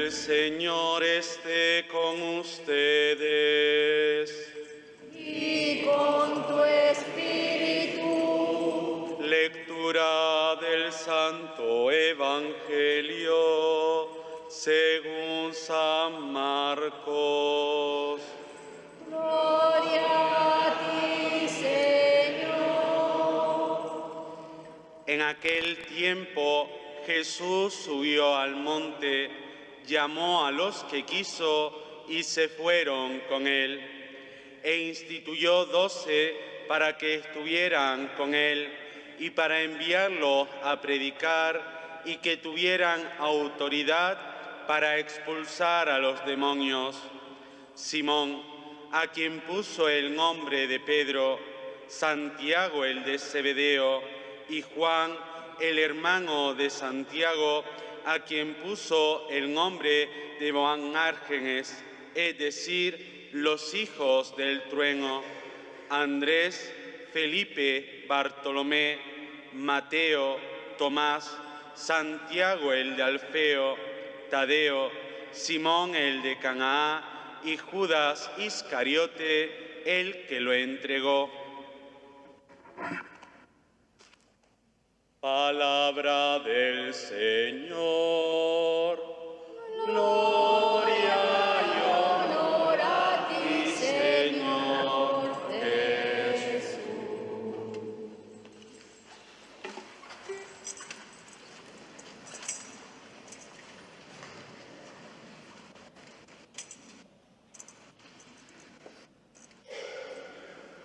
El Señor esté con ustedes. Y con tu espíritu. Lectura del Santo Evangelio según San Marcos. Gloria a ti, Señor. En aquel tiempo Jesús subió al monte, llamó a los que quiso y se fueron con él, e instituyó 12 para que estuvieran con él y para enviarlos a predicar y que tuvieran autoridad para expulsar a los demonios. Simón, a quien puso el nombre de Pedro, Santiago el de Zebedeo y Juan, el hermano de Santiago, a quien puso el nombre de Boanerges, es decir, los hijos del trueno, Andrés, Felipe, Bartolomé, Mateo, Tomás, Santiago el de Alfeo, Tadeo, Simón el de Canaán y Judas Iscariote, el que lo entregó. Palabra del Señor. Gloria y honor a ti, Señor Jesús.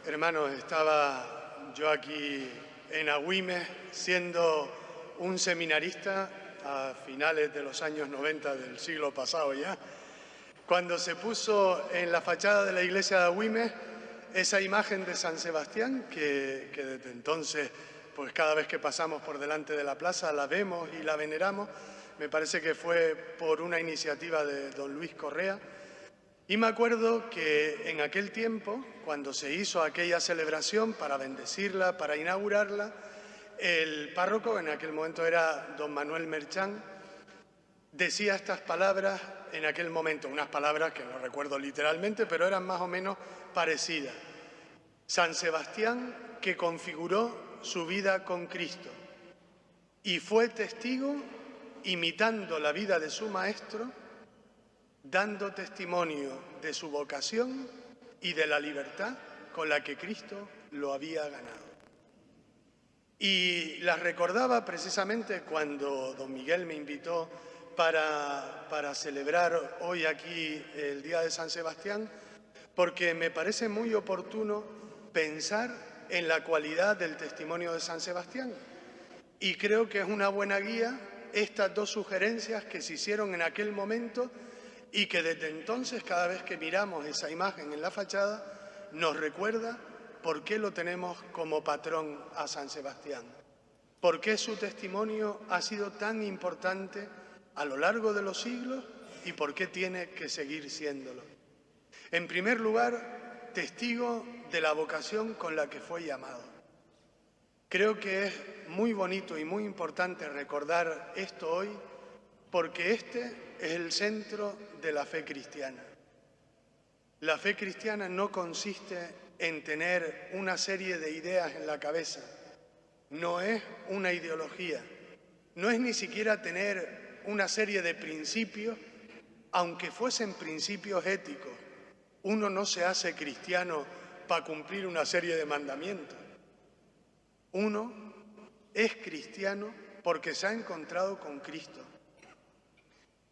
Hermanos, estaba yo aquí en Agüimes siendo un seminarista a finales de los años 90 del siglo pasado ya, cuando se puso en la fachada de la iglesia de Agüimes esa imagen de San Sebastián que desde entonces, pues cada vez que pasamos por delante de la plaza la vemos y la veneramos. Me parece que fue por una iniciativa de don Luis Correa. Y me acuerdo que en aquel tiempo, cuando se hizo aquella celebración para bendecirla, para inaugurarla, el párroco, en aquel momento era don Manuel Merchán, decía estas palabras en aquel momento, unas palabras que no recuerdo literalmente, pero eran más o menos parecidas. San Sebastián, que configuró su vida con Cristo y fue testigo, imitando la vida de su maestro, dando testimonio de su vocación y de la libertad con la que Cristo lo había ganado. Y las recordaba precisamente cuando don Miguel me invitó para celebrar hoy aquí el Día de San Sebastián, porque me parece muy oportuno pensar en la cualidad del testimonio de San Sebastián. Y creo que es una buena guía estas dos sugerencias que se hicieron en aquel momento y que desde entonces, cada vez que miramos esa imagen en la fachada, nos recuerda por qué lo tenemos como patrón a San Sebastián, por qué su testimonio ha sido tan importante a lo largo de los siglos y por qué tiene que seguir siéndolo. En primer lugar, testigo de la vocación con la que fue llamado. Creo que es muy bonito y muy importante recordar esto hoy, porque este es el centro de la fe cristiana. La fe cristiana no consiste en tener una serie de ideas en la cabeza, no es una ideología, no es ni siquiera tener una serie de principios, aunque fuesen principios éticos. Uno no se hace cristiano para cumplir una serie de mandamientos. Uno es cristiano porque se ha encontrado con Cristo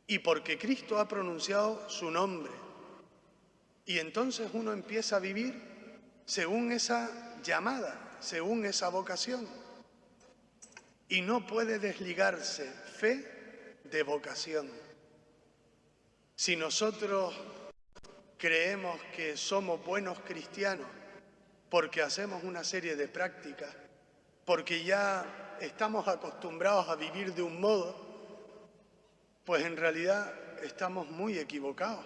y porque Cristo ha pronunciado su nombre. Y entonces uno empieza a vivir según esa llamada, según esa vocación. Y no puede desligarse fe de vocación. Si nosotros creemos que somos buenos cristianos porque hacemos una serie de prácticas, porque ya estamos acostumbrados a vivir de un modo, pues en realidad estamos muy equivocados,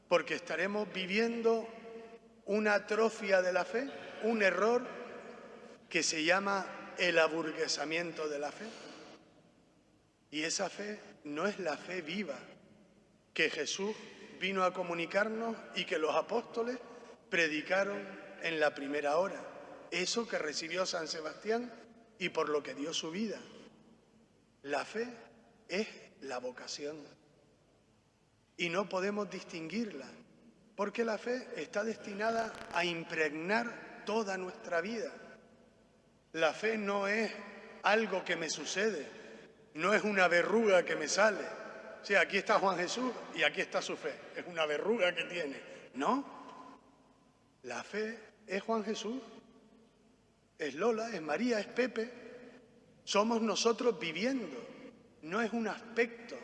porque estaremos viviendo una atrofia de la fe, un error que se llama el aburguesamiento de la fe. Y esa fe no es la fe viva, que Jesús vino a comunicarnos y que los apóstoles predicaron en la primera hora. Eso que recibió San Sebastián y por lo que dio su vida. La fe es la vocación. Y no podemos distinguirla, porque la fe está destinada a impregnar toda nuestra vida. La fe no es algo que me sucede, no es una verruga que me sale. O sea, aquí está Juan Jesús y aquí está su fe. Es una verruga que tiene. No, la fe es Juan Jesús, es Lola, es María, es Pepe. Somos nosotros viviendo, no es un aspecto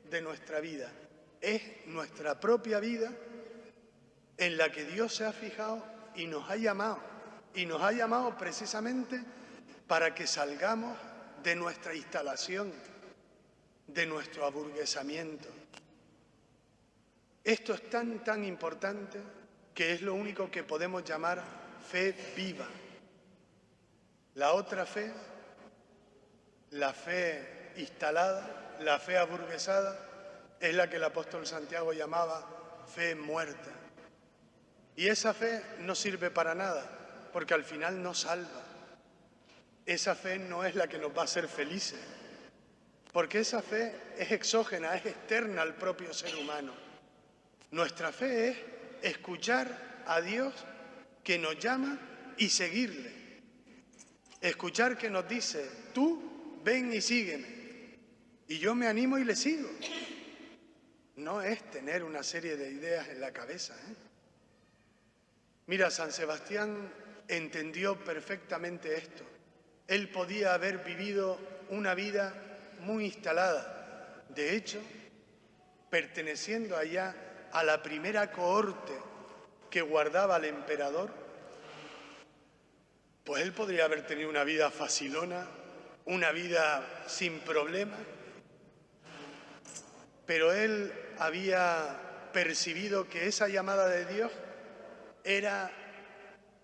de nuestra vida. Es nuestra propia vida en la que Dios se ha fijado y nos ha llamado. Y nos ha llamado precisamente para que salgamos de nuestra instalación, de nuestro aburguesamiento. Esto es tan importante que es lo único que podemos llamar fe viva. La otra fe, la fe instalada, la fe aburguesada, es la que el apóstol Santiago llamaba fe muerta. Y esa fe no sirve para nada, porque al final no salva. Esa fe no es la que nos va a hacer felices, porque esa fe es exógena, es externa al propio ser humano. Nuestra fe es escuchar a Dios que nos llama y seguirle. Escuchar que nos dice, tú ven y sígueme. Y yo me animo y le sigo. No es tener una serie de ideas en la cabeza, Mira, San Sebastián entendió perfectamente esto. Él podía haber vivido una vida muy instalada. De hecho, perteneciendo allá a la primera cohorte que guardaba al emperador, pues él podría haber tenido una vida facilona, una vida sin problemas, pero él había percibido que esa llamada de Dios era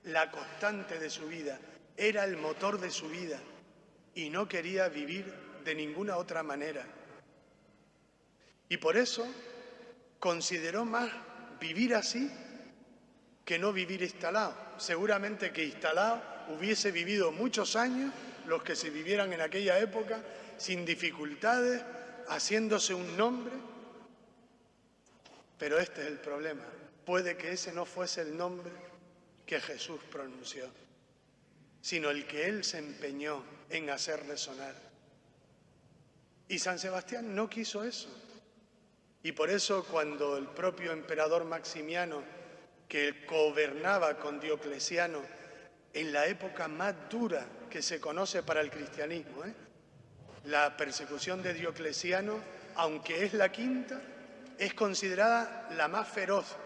la constante de su vida, era el motor de su vida y no quería vivir de ninguna otra manera. Y por eso consideró más vivir así que no vivir instalado. Seguramente que instalado hubiese vivido muchos años los que se vivieran en aquella época sin dificultades, haciéndose un nombre. Pero este es el problema. Puede que ese no fuese el nombre que Jesús pronunció, sino el que él se empeñó en hacer resonar. Y San Sebastián no quiso eso. Y por eso cuando el propio emperador Maximiano, que gobernaba con Diocleciano en la época más dura que se conoce para el cristianismo, la persecución de Diocleciano, aunque es la quinta, es considerada la más feroz,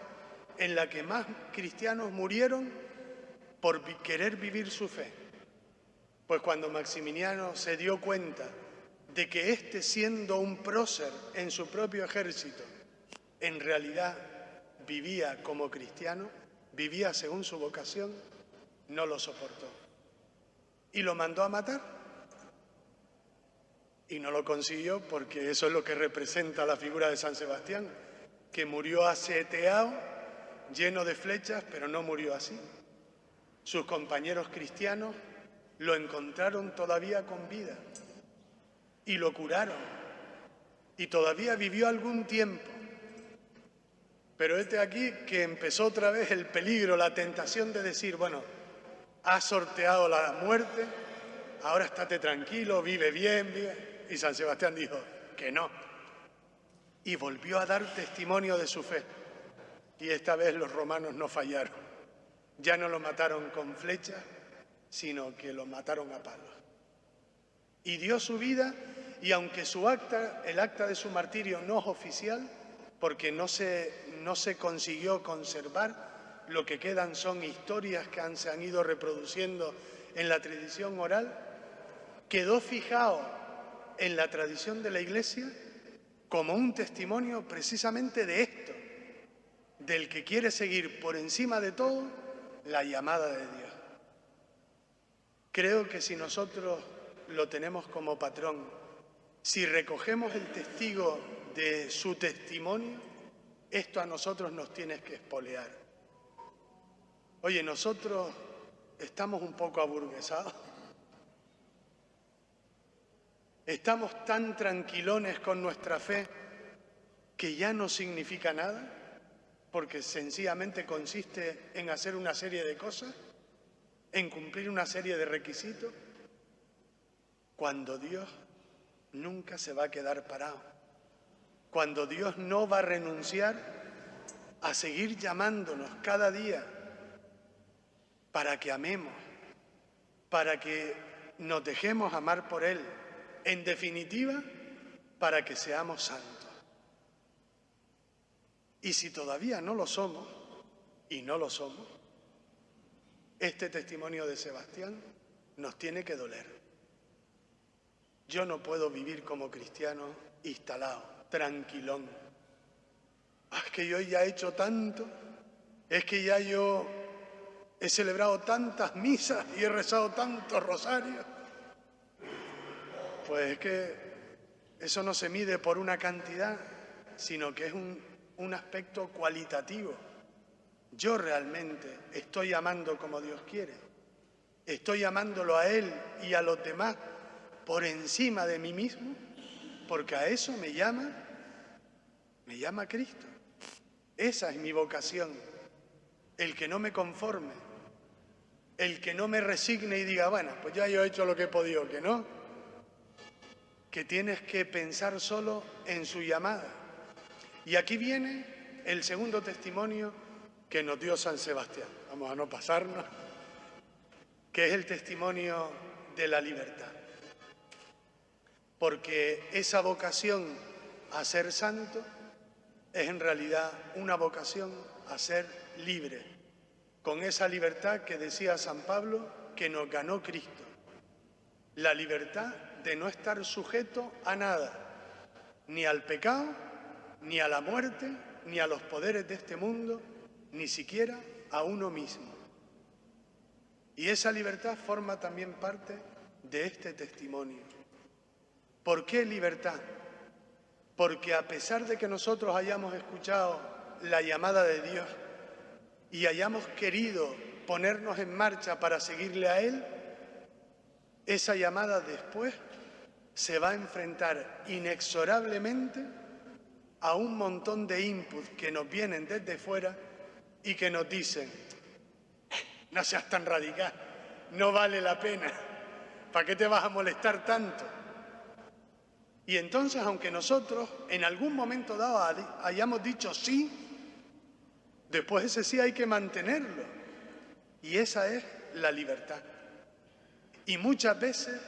en la que más cristianos murieron por querer vivir su fe. Pues cuando Maximiano se dio cuenta de que éste, siendo un prócer en su propio ejército, en realidad vivía como cristiano, vivía según su vocación, no lo soportó. Y lo mandó a matar. Y no lo consiguió porque eso es lo que representa la figura de San Sebastián, que murió aseteado, lleno de flechas, pero no murió así. Sus compañeros cristianos lo encontraron todavía con vida y lo curaron y todavía vivió algún tiempo. Pero este aquí que empezó otra vez el peligro, la tentación de decir, bueno, has sorteado la muerte, ahora estate tranquilo, vive bien, vive. Y San Sebastián dijo que no. Y volvió a dar testimonio de su fe. Y esta vez los romanos no fallaron. Ya no lo mataron con flechas, sino que lo mataron a palos. Y dio su vida, y aunque su acta, el acta de su martirio no es oficial, porque no se consiguió conservar, lo que quedan son historias que se han ido reproduciendo en la tradición oral, quedó fijado en la tradición de la Iglesia como un testimonio precisamente de esto, del que quiere seguir por encima de todo la llamada de Dios. Creo que si nosotros lo tenemos como patrón, si recogemos el testigo de su testimonio, esto a nosotros nos tiene que espolear. Oye, nosotros estamos un poco aburguesados. Estamos tan tranquilones con nuestra fe que ya no significa nada, porque sencillamente consiste en hacer una serie de cosas, en cumplir una serie de requisitos, cuando Dios nunca se va a quedar parado, cuando Dios no va a renunciar a seguir llamándonos cada día para que amemos, para que nos dejemos amar por Él, en definitiva, para que seamos santos. Y si todavía no lo somos, y no lo somos, este testimonio de Sebastián nos tiene que doler. Yo no puedo vivir como cristiano instalado, tranquilón. Es que yo ya he hecho tanto, es que ya yo he celebrado tantas misas y he rezado tantos rosarios. Pues es que eso no se mide por una cantidad, sino que es un aspecto cualitativo. Yo realmente estoy amando como Dios quiere. Estoy amándolo a Él y a los demás por encima de mí mismo, porque a eso me llama Cristo. Esa es mi vocación. El que no me conforme, el que no me resigne y diga, bueno, pues ya yo he hecho lo que he podido, que no. Que tienes que pensar solo en su llamada. Y aquí viene el segundo testimonio que nos dio San Sebastián. Vamos a no pasarnos, que es el testimonio de la libertad. Porque esa vocación a ser santo es en realidad una vocación a ser libre, con esa libertad que decía San Pablo que nos ganó Cristo. La libertad de no estar sujeto a nada, ni al pecado, ni a la muerte, ni a los poderes de este mundo, ni siquiera a uno mismo. Y esa libertad forma también parte de este testimonio. ¿Por qué libertad? Porque a pesar de que nosotros hayamos escuchado la llamada de Dios y hayamos querido ponernos en marcha para seguirle a Él, esa llamada después se va a enfrentar inexorablemente a un montón de inputs que nos vienen desde fuera y que nos dicen, no seas tan radical, no vale la pena, ¿para qué te vas a molestar tanto? Y entonces, aunque nosotros en algún momento dado hayamos dicho sí, después ese sí hay que mantenerlo. Y esa es la libertad. Y muchas veces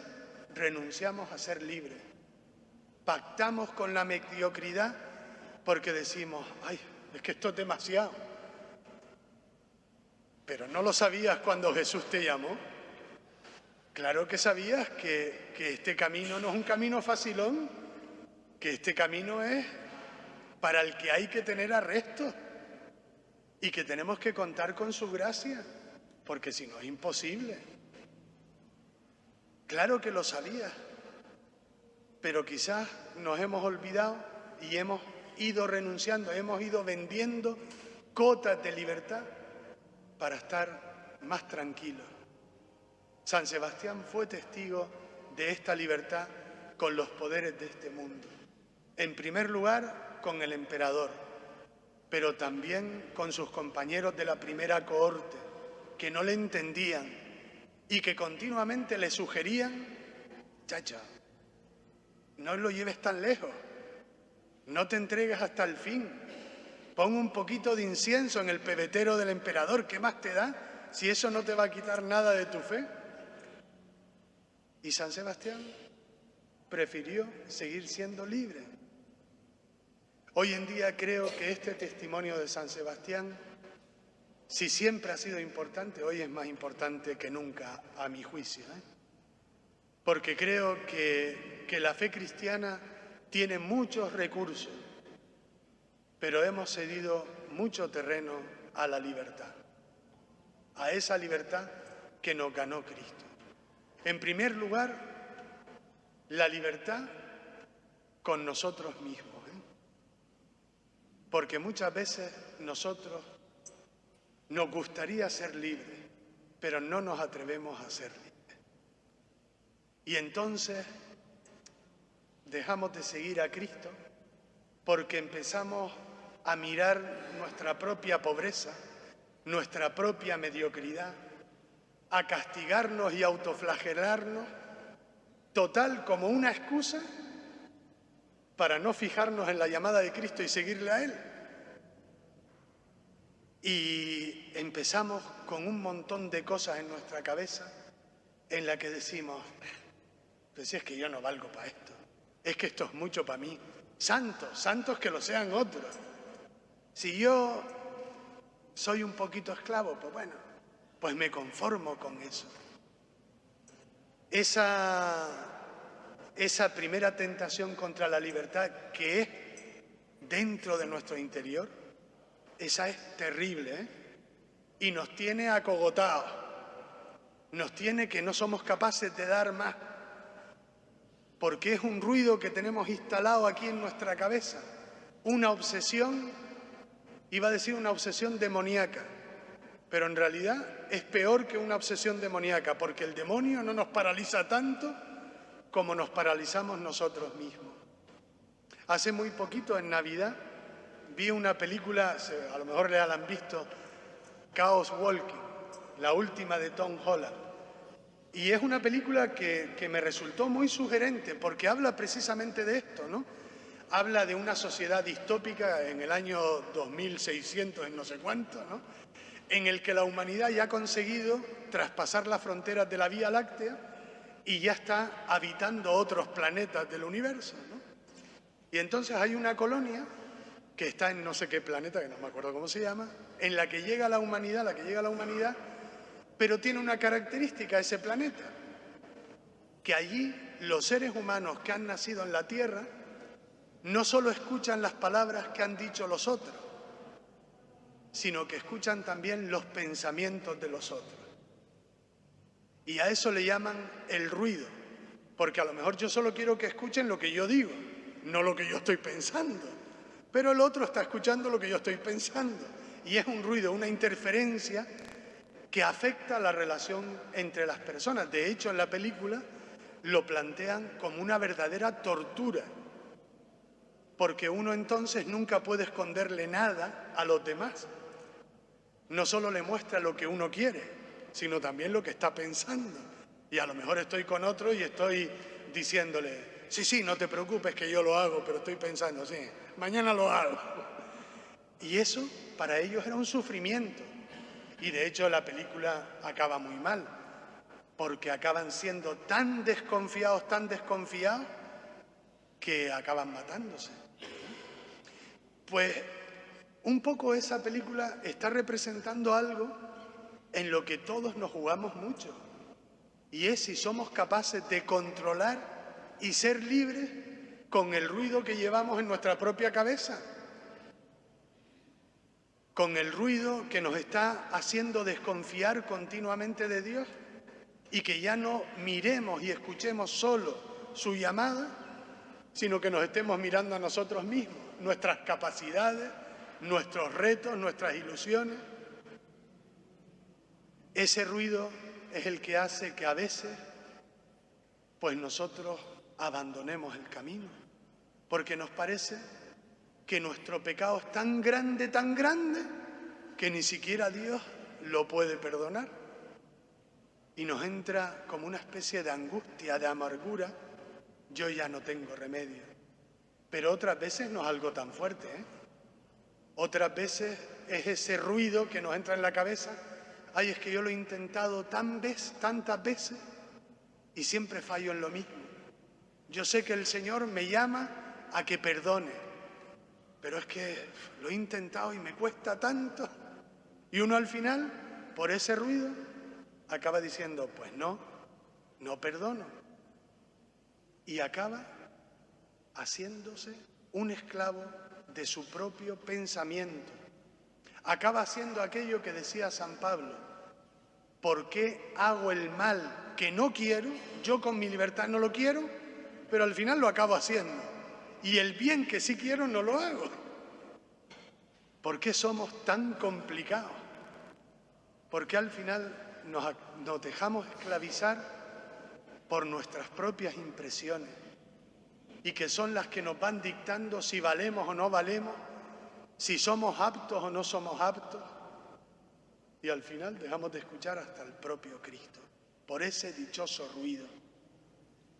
renunciamos a ser libres. Pactamos con la mediocridad porque decimos, ay, es que esto es demasiado. Pero ¿no lo sabías cuando Jesús te llamó? Claro que sabías que este camino no es un camino facilón, que este camino es para el que hay que tener arresto y que tenemos que contar con su gracia, porque si no es imposible. Claro que lo sabías, pero quizás nos hemos olvidado y hemos ido renunciando, hemos ido vendiendo cotas de libertad para estar más tranquilos. San Sebastián fue testigo de esta libertad con los poderes de este mundo. En primer lugar, con el emperador, pero también con sus compañeros de la primera cohorte, que no le entendían y que continuamente le sugerían, chacha, no lo lleves tan lejos, no te entregues hasta el fin, pon un poquito de incienso en el pebetero del emperador, ¿qué más te da si eso no te va a quitar nada de tu fe? Y San Sebastián prefirió seguir siendo libre. Hoy en día creo que este testimonio de San Sebastián, si siempre ha sido importante, hoy es más importante que nunca, a mi juicio, porque creo que la fe cristiana tiene muchos recursos, pero hemos cedido mucho terreno a la libertad, a esa libertad que nos ganó Cristo. En primer lugar, la libertad con nosotros mismos. Porque muchas veces nosotros nos gustaría ser libres, pero no nos atrevemos a ser libres. Y entonces dejamos de seguir a Cristo porque empezamos a mirar nuestra propia pobreza, nuestra propia mediocridad, a castigarnos y autoflagelarnos, total como una excusa para no fijarnos en la llamada de Cristo y seguirle a Él. Y empezamos con un montón de cosas en nuestra cabeza en la que decimos, pues si es que yo no valgo para esto, es que esto es mucho para mí. Santos que lo sean otros. Si yo soy un poquito esclavo, pues bueno, pues me conformo con eso. Esa primera tentación contra la libertad que es dentro de nuestro interior, esa es terrible, ¿eh? Y nos tiene acogotados, nos tiene que no somos capaces de dar más, porque es un ruido que tenemos instalado aquí en nuestra cabeza, una obsesión, iba a decir una obsesión demoníaca, pero en realidad es peor que una obsesión demoníaca, porque el demonio no nos paraliza tanto como nos paralizamos nosotros mismos. Hace muy poquito, en Navidad, vi una película, a lo mejor la han visto, Chaos Walking, la última de Tom Holland. Y es una película que me resultó muy sugerente porque habla precisamente de esto, ¿no? Habla de una sociedad distópica en el año 2600, en no sé cuánto, ¿no? En el que la humanidad ya ha conseguido traspasar las fronteras de la Vía Láctea y ya está habitando otros planetas del universo, ¿no? Y entonces hay una colonia que está en no sé qué planeta, que no me acuerdo cómo se llama, en la que llega la humanidad, pero tiene una característica ese planeta, que allí los seres humanos que han nacido en la Tierra no solo escuchan las palabras que han dicho los otros, sino que escuchan también los pensamientos de los otros. Y a eso le llaman el ruido, porque a lo mejor yo solo quiero que escuchen lo que yo digo, no lo que yo estoy pensando, pero el otro está escuchando lo que yo estoy pensando. Y es un ruido, una interferencia que afecta la relación entre las personas. De hecho, en la película lo plantean como una verdadera tortura, porque uno entonces nunca puede esconderle nada a los demás. No solo le muestra lo que uno quiere, sino también lo que está pensando. Y a lo mejor estoy con otro y estoy diciéndole, sí, no te preocupes que yo lo hago, pero estoy pensando, sí, mañana lo hago. Y eso para ellos era un sufrimiento. Y de hecho la película acaba muy mal, porque acaban siendo tan desconfiados, que acaban matándose. Pues un poco esa película está representando algo en lo que todos nos jugamos mucho, y es si somos capaces de controlar y ser libres con el ruido que llevamos en nuestra propia cabeza, con el ruido que nos está haciendo desconfiar continuamente de Dios y que ya no miremos y escuchemos solo su llamada, sino que nos estemos mirando a nosotros mismos, nuestras capacidades, nuestros retos, nuestras ilusiones. Ese ruido es el que hace que a veces pues nosotros abandonemos el camino, porque nos parece que nuestro pecado es tan grande, que ni siquiera Dios lo puede perdonar. Y nos entra como una especie de angustia, de amargura, yo ya no tengo remedio. Pero otras veces no es algo tan fuerte, ¿eh? Otras veces es ese ruido que nos entra en la cabeza, ay, es que yo lo he intentado tantas veces y siempre fallo en lo mismo. Yo sé que el Señor me llama a que perdone, pero es que lo he intentado y me cuesta tanto. Y uno al final, por ese ruido, acaba diciendo, pues no perdono. Y acaba haciéndose un esclavo de su propio pensamiento. Acaba haciendo aquello que decía San Pablo, ¿por qué hago el mal que no quiero? Yo con mi libertad no lo quiero, pero al final lo acabo haciendo. Y el bien que sí quiero no lo hago. ¿Por qué somos tan complicados? ¿Por qué al final nos dejamos esclavizar por nuestras propias impresiones? Y que son las que nos van dictando si valemos o no valemos, si somos aptos o no somos aptos. Y al final dejamos de escuchar hasta el propio Cristo, por ese dichoso ruido.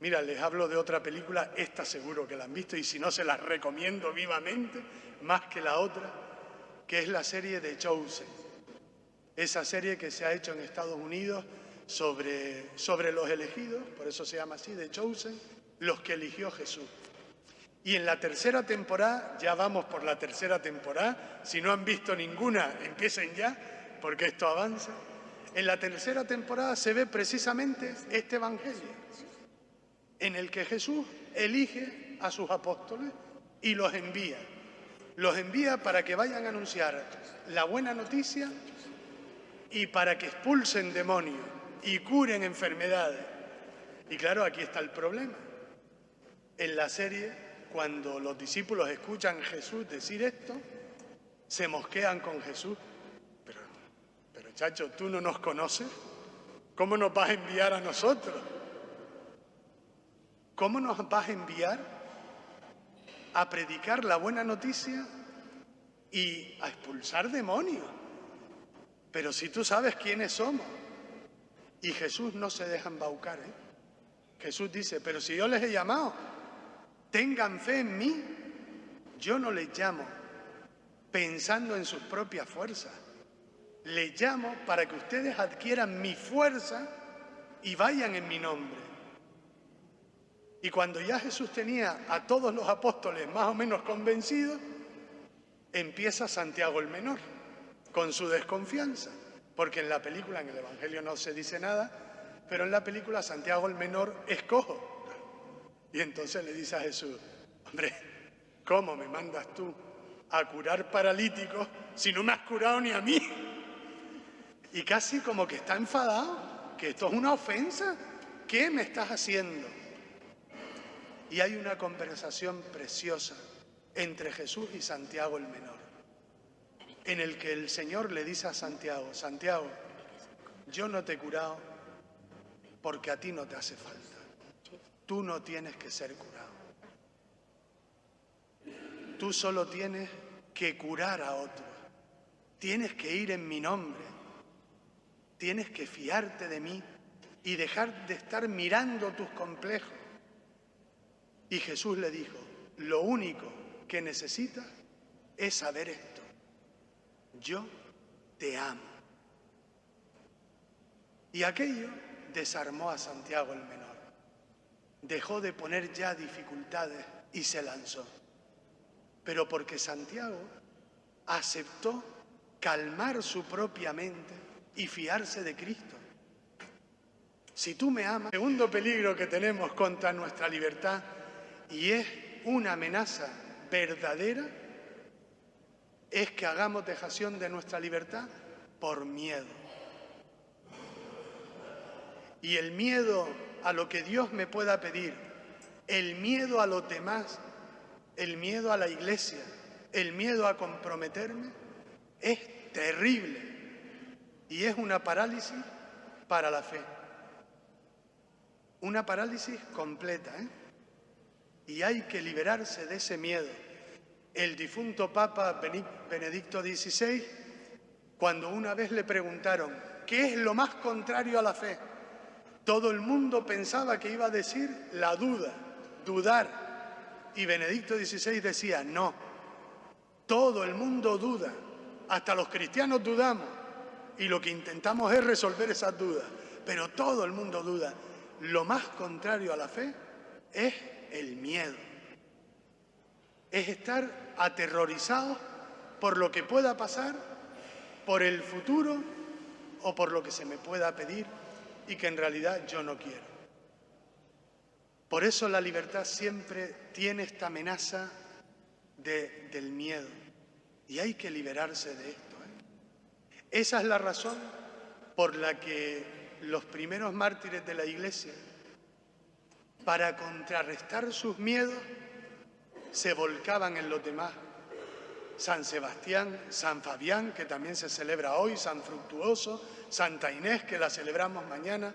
Mira, les hablo de otra película, esta seguro que la han visto, y si no se las recomiendo vivamente, más que la otra, que es la serie de Chosen. Esa serie que se ha hecho en Estados Unidos sobre los elegidos, por eso se llama así, de Chosen, los que eligió Jesús. Y en la tercera temporada, ya vamos por la tercera temporada, si no han visto ninguna, empiecen ya, porque esto avanza. En la tercera temporada se ve precisamente este evangelio, en el que Jesús elige a sus apóstoles y los envía. Los envía para que vayan a anunciar la buena noticia y para que expulsen demonios y curen enfermedades. Y claro, aquí está el problema. En la serie, cuando los discípulos escuchan a Jesús decir esto, se mosquean con Jesús. Pero chacho, ¿tú no nos conoces? ¿Cómo nos vas a enviar a nosotros? ¿Cómo nos vas a enviar a predicar la buena noticia y a expulsar demonios? Pero si tú sabes quiénes somos. Y Jesús no se deja embaucar, ¿eh? Jesús dice, pero si yo les he llamado, tengan fe en mí. Yo no les llamo pensando en sus propias fuerzas. Les llamo para que ustedes adquieran mi fuerza y vayan en mi nombre. Y cuando ya Jesús tenía a todos los apóstoles más o menos convencidos, empieza Santiago el Menor con su desconfianza. Porque en la película, en el Evangelio no se dice nada, pero en la película Santiago el Menor es cojo. Y entonces le dice a Jesús, hombre, ¿cómo me mandas tú a curar paralíticos si no me has curado ni a mí? Y casi como que está enfadado, que esto es una ofensa. ¿Qué me estás haciendo? Y hay una conversación preciosa entre Jesús y Santiago el Menor, en el que el Señor le dice a Santiago, Santiago, yo no te he curado porque a ti no te hace falta. Tú no tienes que ser curado. Tú solo tienes que curar a otros. Tienes que ir en mi nombre. Tienes que fiarte de mí y dejar de estar mirando tus complejos. Y Jesús le dijo, lo único que necesitas es saber esto. Yo te amo. Y aquello desarmó a Santiago el Menor. Dejó de poner ya dificultades y se lanzó. Pero porque Santiago aceptó calmar su propia mente y fiarse de Cristo. Si tú me amas, el segundo peligro que tenemos contra nuestra libertad, y es una amenaza verdadera, es que hagamos dejación de nuestra libertad por miedo. Y el miedo a lo que Dios me pueda pedir, el miedo a los demás, el miedo a la iglesia, el miedo a comprometerme, es terrible y es una parálisis para la fe. Una parálisis completa, ¿eh? Y hay que liberarse de ese miedo. El difunto Papa Benedicto XVI, cuando una vez le preguntaron, ¿qué es lo más contrario a la fe? Todo el mundo pensaba que iba a decir la duda, dudar. Y Benedicto XVI decía, no, todo el mundo duda, hasta los cristianos dudamos. Y lo que intentamos es resolver esas dudas, pero todo el mundo duda. Lo más contrario a la fe es el miedo. Es estar aterrorizados por lo que pueda pasar, por el futuro o por lo que se me pueda pedir y que en realidad yo no quiero. Por eso la libertad siempre tiene esta amenaza del miedo y hay que liberarse de esto, ¿eh? Esa es la razón por la que los primeros mártires de la Iglesia, para contrarrestar sus miedos, se volcaban en los demás San Sebastián, San Fabián, que también se celebra hoy, San Fructuoso, Santa Inés, que la celebramos mañana,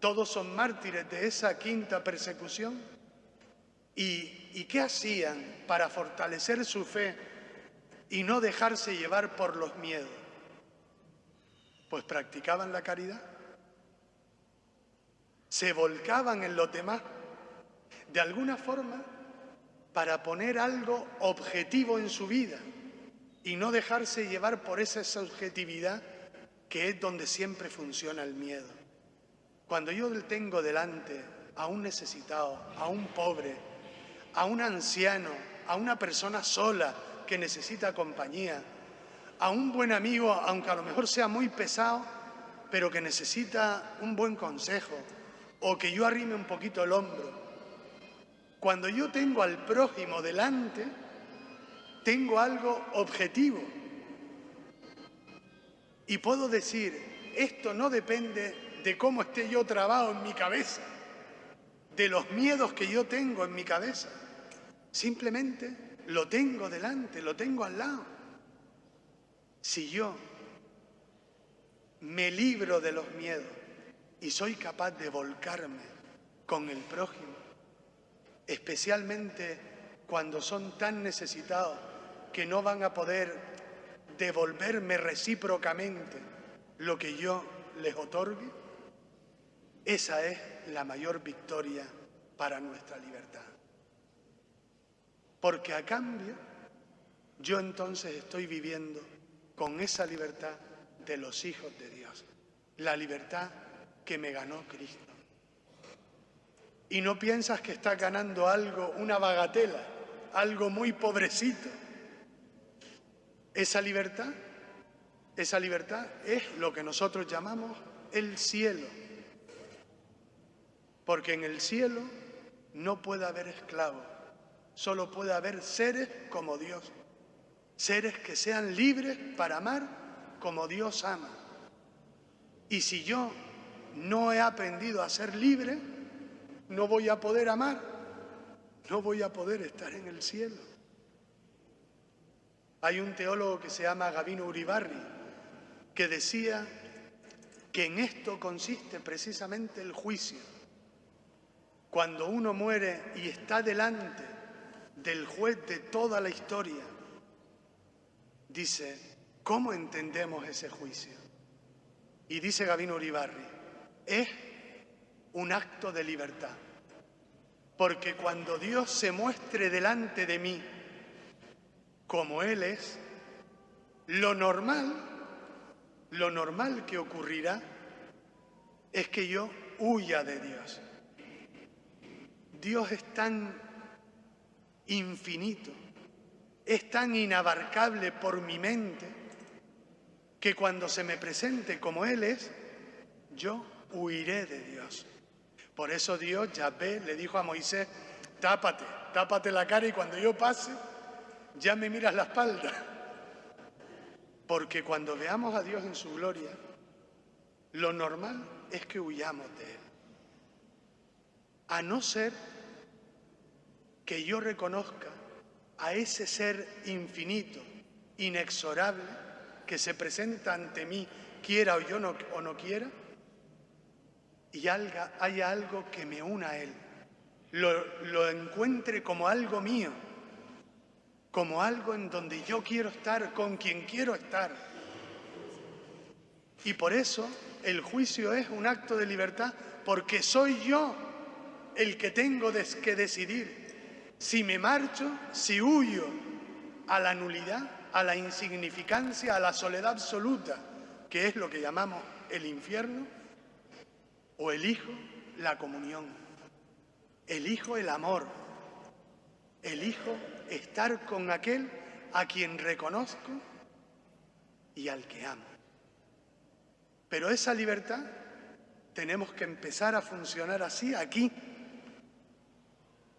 todos son mártires de esa quinta persecución. ¿Y qué hacían para fortalecer su fe y no dejarse llevar por los miedos? Pues practicaban la caridad, se volcaban en los demás, de alguna forma, para poner algo objetivo en su vida y no dejarse llevar por esa subjetividad que es donde siempre funciona el miedo. Cuando yo tengo delante a un necesitado, a un pobre, a un anciano, a una persona sola que necesita compañía, a un buen amigo, aunque a lo mejor sea muy pesado, pero que necesita un buen consejo, o que yo arrime un poquito el hombro. Cuando yo tengo al prójimo delante, tengo algo objetivo. Y puedo decir, esto no depende de cómo esté yo trabado en mi cabeza, de los miedos que yo tengo en mi cabeza. Simplemente lo tengo delante, lo tengo al lado. Si yo me libro de los miedos y soy capaz de volcarme con el prójimo, especialmente cuando son tan necesitados que no van a poder devolverme recíprocamente lo que yo les otorgue, esa es la mayor victoria para nuestra libertad. Porque a cambio, yo entonces estoy viviendo con esa libertad de los hijos de Dios, la libertad que me ganó Cristo. Y no piensas que estás ganando algo, una bagatela, algo muy pobrecito. Esa libertad es lo que nosotros llamamos el cielo. Porque en el cielo no puede haber esclavos, solo puede haber seres como Dios. Seres que sean libres para amar como Dios ama. Y si yo no he aprendido a ser libre, no voy a poder amar, no voy a poder estar en el cielo. Hay un teólogo que se llama Gavino Uribarri que decía que en esto consiste precisamente el juicio. Cuando uno muere y está delante del juez de toda la historia, dice, ¿cómo entendemos ese juicio? Y dice Gavino Uribarri, es un acto de libertad. Porque cuando Dios se muestre delante de mí como Él es, lo normal que ocurrirá es que yo huya de Dios. Dios es tan infinito, es tan inabarcable por mi mente, que cuando se me presente como Él es, yo huiré de Dios. Por eso Dios, Yahvé, le dijo a Moisés, tápate la cara y cuando yo pase, ya me miras la espalda. Porque cuando veamos a Dios en su gloria, lo normal es que huyamos de Él. A no ser que yo reconozca a ese ser infinito, inexorable, que se presenta ante mí, quiera o yo no quiera, y haya algo que me una a Él, lo encuentre como algo mío, como algo en donde yo quiero estar, con quien quiero estar. Y por eso el juicio es un acto de libertad, porque soy yo el que tengo que decidir si me marcho, si huyo a la nulidad, a la insignificancia, a la soledad absoluta, que es lo que llamamos el infierno, o elijo la comunión, elijo el amor, elijo estar con aquel a quien reconozco y al que amo. Pero esa libertad tenemos que empezar a funcionar así aquí.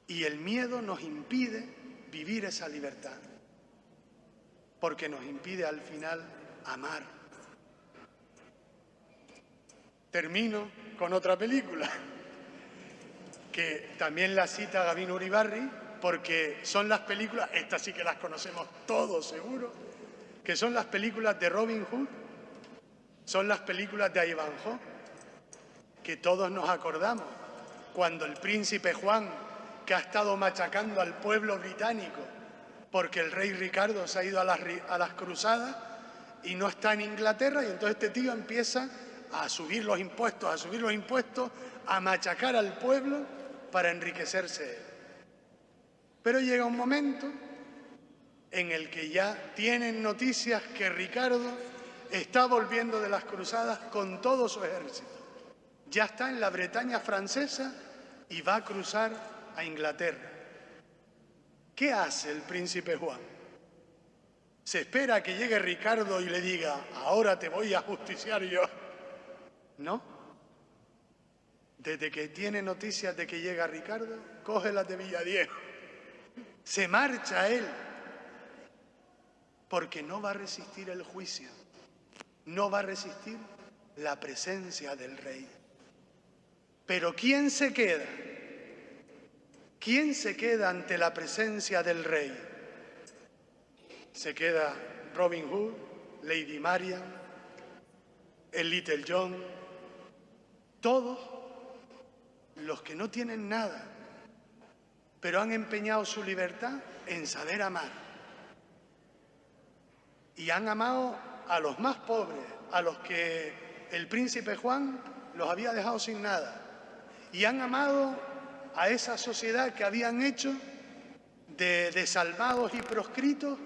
Y el miedo nos impide vivir esa libertad, porque nos impide al final amar. Termino con otra película, que también la cita Gavino Uribarri, porque son las películas, estas sí que las conocemos todos seguro, que son las películas de Robin Hood, son las películas de Ivanhoe, que todos nos acordamos, cuando el príncipe Juan, que ha estado machacando al pueblo británico, porque el rey Ricardo se ha ido a las cruzadas y no está en Inglaterra, y entonces este tío empieza a subir los impuestos, a machacar al pueblo para enriquecerse él. Pero llega un momento en el que ya tienen noticias que Ricardo está volviendo de las cruzadas con todo su ejército. Ya está en la Bretaña francesa y va a cruzar a Inglaterra. ¿Qué hace el príncipe Juan? ¿Se espera a que llegue Ricardo y le diga, ahora te voy a justiciar yo? No. Desde que tiene noticias de que llega Ricardo, coge las de Villadiego. Se marcha él, porque no va a resistir el juicio, no va a resistir la presencia del rey. Pero ¿quién se queda? ¿Quién se queda ante la presencia del rey? Se queda Robin Hood, Lady Marian, el Little John, todos los que no tienen nada, pero han empeñado su libertad en saber amar. Y han amado a los más pobres, a los que el príncipe Juan los había dejado sin nada. Y han amado a esa sociedad que habían hecho de desalmados y proscritos,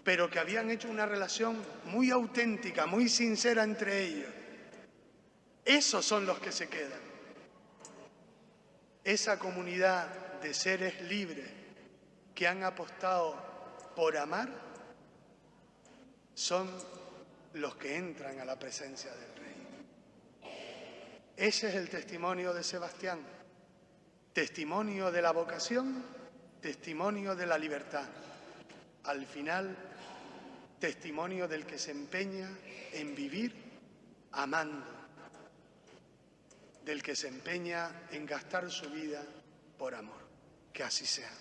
pero que habían hecho una relación muy auténtica, muy sincera entre ellos. Esos son los que se quedan. Esa comunidad de seres libres que han apostado por amar son los que entran a la presencia del Rey. Ese es el testimonio de Sebastián. Testimonio de la vocación, testimonio de la libertad. Al final, testimonio del que se empeña en vivir amando, del que se empeña en gastar su vida por amor. Que así sea.